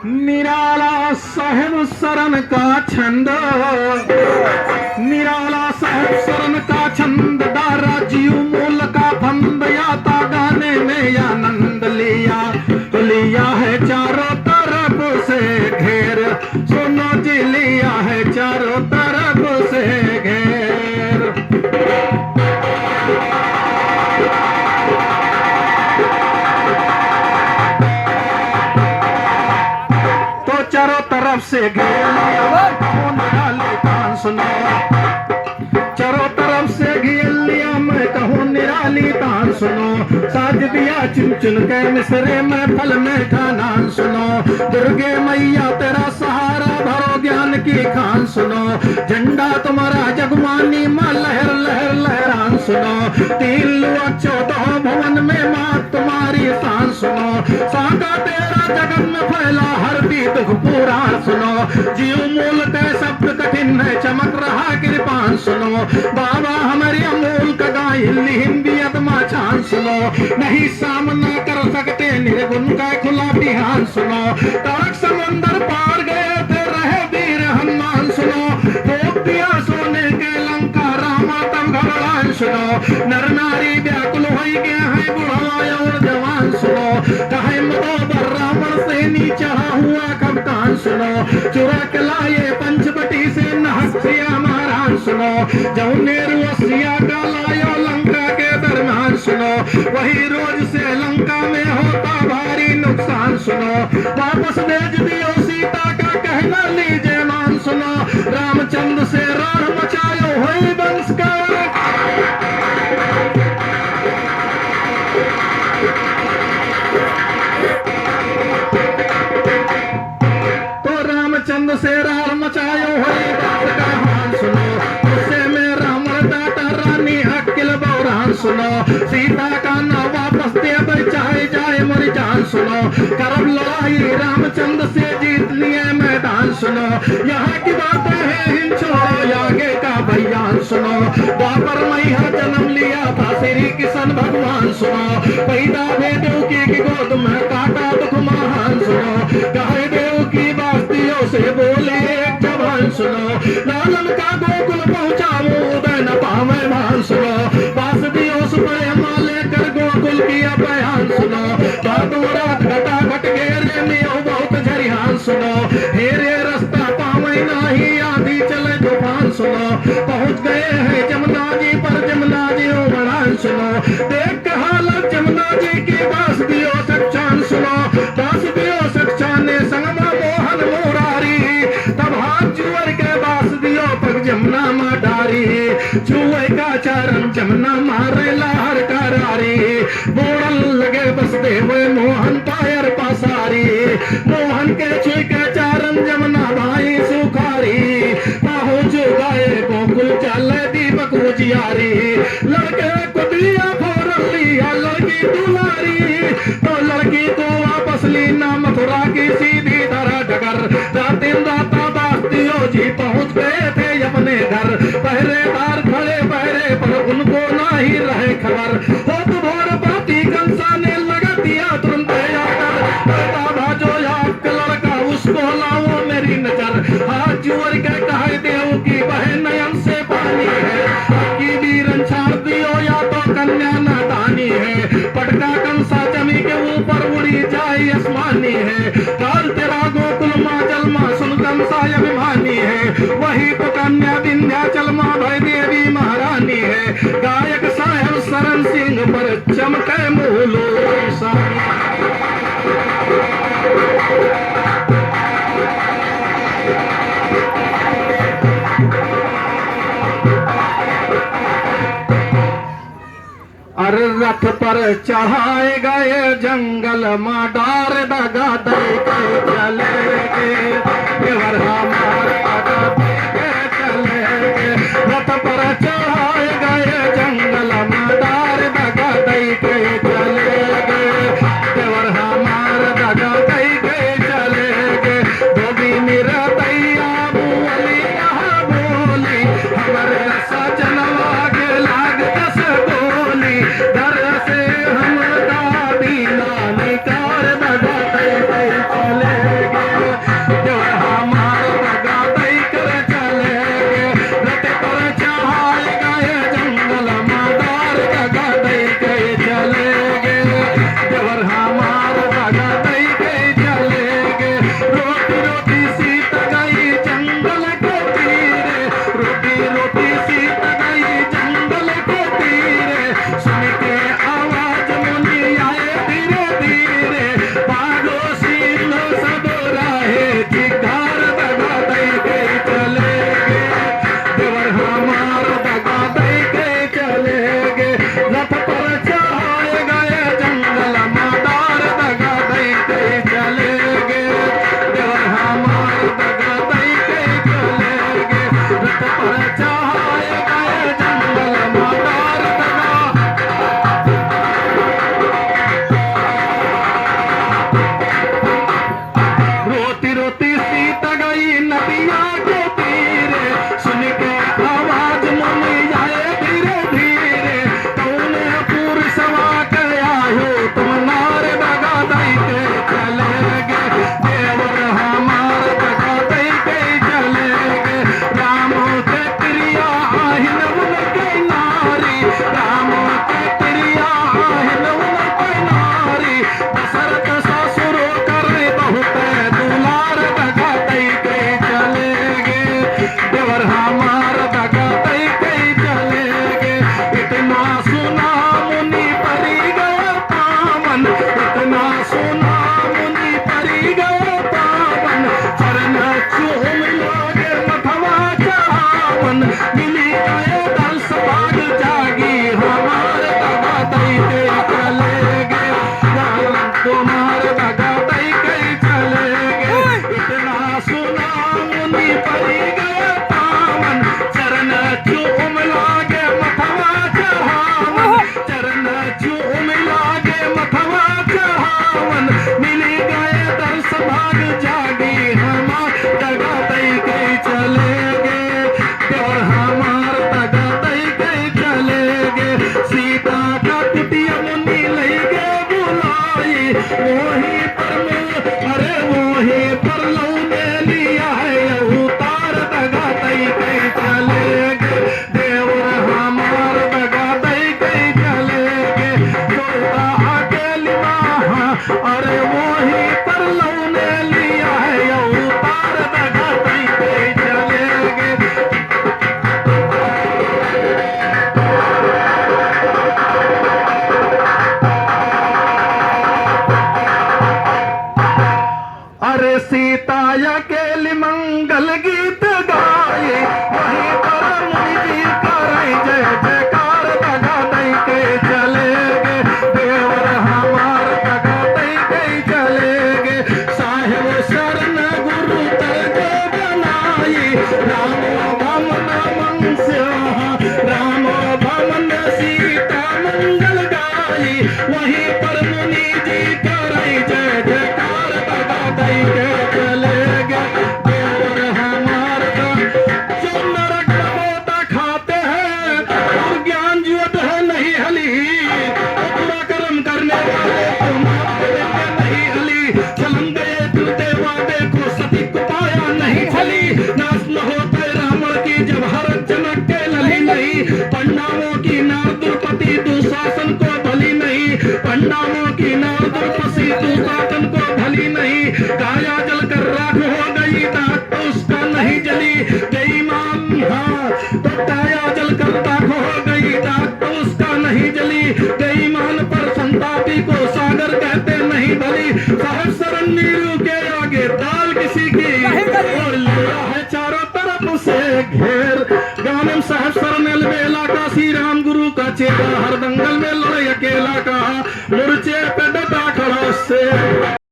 निराला साहेब शरण का छंद, निराला साहेब शरण का छंद, डारा जीव मूल का फंद, याता गाने में आनंद लिया, लिया है चारों तरफ से घेर, सुनो जी लिया है चारों तरफ से घेर। तो चारों तरफ से घेर लिया, निराली तान सुनो, चारों तरफ से घेर लिया, मैं कहूँ निराली तान सुनो, साज दिया चुन चुन के मिसरे में फल में खानान सुनो, दुर्गे मैया तेरा सहारा भरो ज्ञान की खान सुनो, झंडा तुम्हारा जगमानी माँ लहर लहर लहरान सुनो, 3 लुआ 14 भवन में माँ तुम्हारी शान सुनो, साका तेरा जगत में फैला हरती दुख पुराण सुनो, जीव मूल के शब्द कठिन है चमक रहा कृपान सुनो, बाबा हमारी अमूल का गाय हिंदी आत्मा छान सुनो, नहीं सामना कर सकते निर्गुण का खुला बिहान सुनो, तारक समंदर पार गए थे रहे वीर हनुमान सुनो, रोक दिया सोने के लंका रामा तब घबरान सुनो, नर नारी व्याकुल हो गया है बुढ़वा और जवान सुनो, कहे मदोबर रावण से नीचा हुआ कप्तान सुनो, चुरा के लाए पंचवटी से नहसिया महाराज सुनो, जौनेर वसिया का लायो लंका के दरमियान सुनो, वही रोज से लंका में होता भारी नुकसान सुनो, वापस भेज दियो सीता का कहना लीजिए मान सुनो, रामचंद्र से राह मचायो हुई वंश का, तो रामचंद्र से राह मचायो हुई वंश का हाल सुनो, उससे में रावण दाता रानी अकिल बौरान सुनो, सीता का ना वापस दे चाहे जाए मोरी जान सुनो, करब लड़ाई रामचंद्र से जीत लिए मैदान सुनो, यहाँ की बातें है हिंद छोड़ो आगे का बयान सुनो, द्वापर में है जन्म लिया था श्री किशन भगवान सुनो, पैदा भे देव की गोद में काटा दुख महान सुनो, कहे देव की बास्तियों से बोले एक जवान सुनो, लालन का गोकुल पहुंचाओ उदय न पावे भान सुनो, बासदियों से बड़े माले कर गोकुल किया बयान सुनो, बातों रात घटा घट घेरे में बहुत झरिहान सुनो, हेरे रास्ता पावे नाही आधी चले तूफान सुनो, पहुंच गए हैं जमुना जी पर जमुना जी ओ बड़ान सुनो, देख हालत जमुना जी की बासदियों सच्चान सुनो, बासदियों सच्चाने संगमा मोहन मुरारी, तब हाथ जुअर के बासदियों पर जमुना माँ डारी, जुए का चरण जमुना मारे लहर करारी, बोड़न लगे बस देवे मोहन पायर पासारी, मोहन के छुई के चरण जमुना भाई सुखारी, पहुंच गए गोकुल चले दीपक उजियारी, लड़के को दिया फोरन लिया लड़की दुलारी, तो लड़की को वापस ली ना मथुरा की सीधी तरह डगर, रातिन राता बास्तियों जी पहुंच गए थे अपने घर, पहरेदार खड़े पहरे पर उनको ना ही रहे खबर, हो तो भोर पाती कंसा ने लगा दिया तुरंत आकर, बेटा भाजो आपका लड़का उसको लाओ मेरी नजर, हाथ जुअर के कहे देव की बहन नयन से पानी है, की वीरन छाड़ दियो या तो कन्या नादानी है, पटका कंसा जमी के ऊपर उड़ी जाए आसमानी है, काल तेरा गोकुल माँ जलमा सुन कंसा अभिमानी है, वही तो कन्या विंध्याचल माँ भय देवी महारानी है, गायक साहेब शरण सिंह पर चमके मूलो अरे रथ पर चढ़ाए गए जंगल माँ डार दगा दे के चले गए, देवर हमारे दगा दे के चले गए, रथ पर चढ़ाए गए जंगल माँ डार दगा दे के चले गए, देवर हमारे दगा दे के चले गए, धोबी मेरा दैया बोली यहाँ बोली, नहीं, पंडालों की नार द्रौपदी दुशासन को भली नहीं, पंडालों की नार द्रौपदी दुशासन को भली नहीं, काया जलकर राख हो गई ताक तो उसका नहीं जली, बेईमान हाँ तो काया जलकर राख हो गई ताक तो उसका नहीं जली, बेईमान पर संतापी को सागर कहते नहीं भली, सहस्र नीरू के आगे ताल किसी की और लिया है चारों तरफ से घेर, गानम सहस्र नल बेला का श्री राम गुरु का चेहरा हर दंगल में